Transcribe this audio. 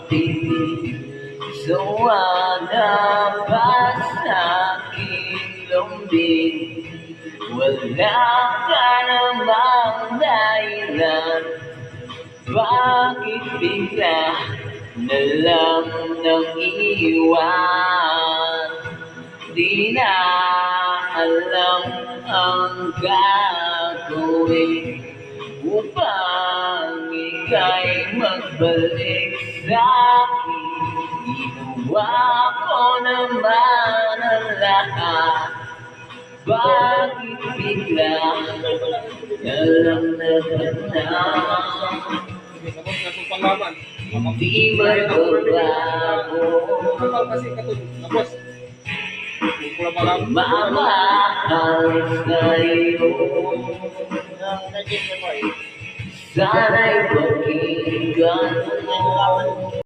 pag-ibig. Sumada pa sa aking lumbing, wala ka namang dahilan. Bakit bigla na lang nang iiwan? Di na alam ang gagawin upang ika'y magbalik sa'kin. Ginawa ko naman ang lahat. Bakit bigla na lang hindi magbabago? Mamahal sa'yo, sana'y pakinggan mo.